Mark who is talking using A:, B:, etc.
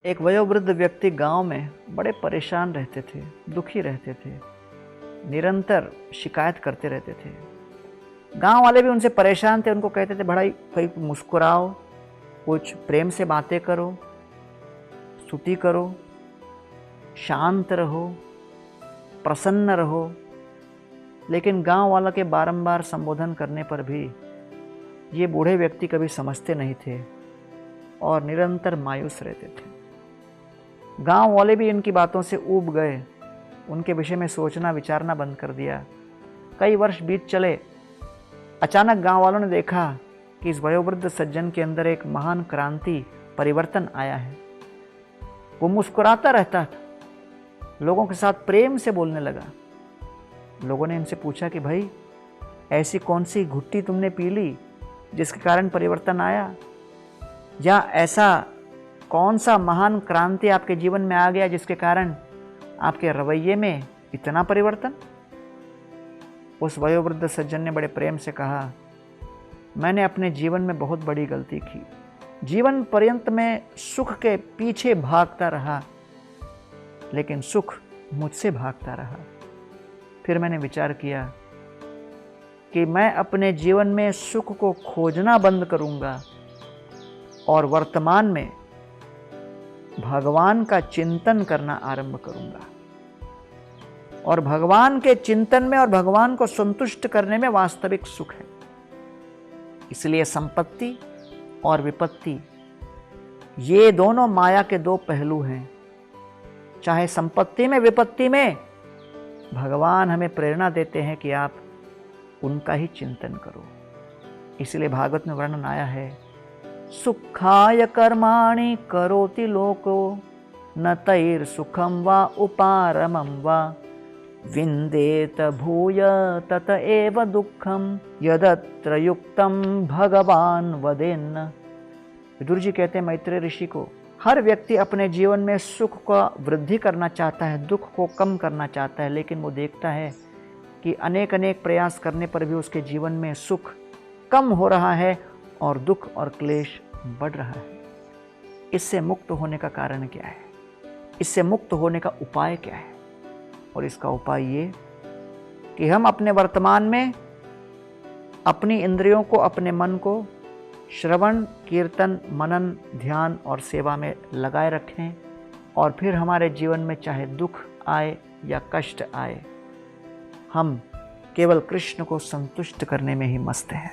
A: एक वयोवृद्ध व्यक्ति गांव में बड़े परेशान रहते थे, दुखी रहते थे, निरंतर शिकायत करते रहते थे। गांव वाले भी उनसे परेशान थे। उनको कहते थे भाई कोई मुस्कुराओ, कुछ प्रेम से बातें करो, स्तुति करो, शांत रहो, प्रसन्न रहो। लेकिन गांव वालों के बारंबार संबोधन करने पर भी ये बूढ़े व्यक्ति कभी समझते नहीं थे और निरंतर मायूस रहते थे। गांव वाले भी इनकी बातों से ऊब गए, उनके विषय में सोचना विचारना बंद कर दिया। कई वर्ष बीत चले। अचानक गांव वालों ने देखा कि इस वयोवृद्ध सज्जन के अंदर एक महान क्रांति परिवर्तन आया है। वो मुस्कुराता रहता था, लोगों के साथ प्रेम से बोलने लगा। लोगों ने इनसे पूछा कि भाई ऐसी कौन सी घुट्टी तुमने पी ली जिसके कारण परिवर्तन आया, या ऐसा कौन सा महान क्रांति आपके जीवन में आ गया जिसके कारण आपके रवैये में इतना परिवर्तन। उस वयोवृद्ध सज्जन ने बड़े प्रेम से कहा, मैंने अपने जीवन में बहुत बड़ी गलती की। जीवन पर्यंत में सुख के पीछे भागता रहा, लेकिन सुख मुझसे भागता रहा। फिर मैंने विचार किया कि मैं अपने जीवन में सुख को खोजना बंद करूंगा और वर्तमान में भगवान का चिंतन करना आरंभ करूंगा। और भगवान के चिंतन में और भगवान को संतुष्ट करने में वास्तविक सुख है। इसलिए संपत्ति और विपत्ति ये दोनों माया के दो पहलू हैं। चाहे संपत्ति में विपत्ति में भगवान हमें प्रेरणा देते हैं कि आप उनका ही चिंतन करो। इसलिए भागवत में वर्णन आया है, सुखाय कर्माणि करोति लोको न तैर सुखम वा उपारमम वा विंदेत भूय तत एव दुखम यदत्र युक्तम भगवान वदेन्न। विदुर जी कहते हैं मैत्रेय ऋषि को, हर व्यक्ति अपने जीवन में सुख का वृद्धि करना चाहता है, दुख को कम करना चाहता है, लेकिन वो देखता है कि अनेक अनेक प्रयास करने पर भी उसके जीवन में सुख कम हो रहा है और दुख और क्लेश बढ़ रहा है। इससे मुक्त होने का कारण क्या है? इससे मुक्त होने का उपाय क्या है? और इसका उपाय ये कि हम अपने वर्तमान में अपनी इंद्रियों को, अपने मन को श्रवण, कीर्तन, मनन, ध्यान और सेवा में लगाए रखें। और फिर हमारे जीवन में चाहे दुख आए या कष्ट आए, हम केवल कृष्ण को संतुष्ट करने में ही मस्त हैं।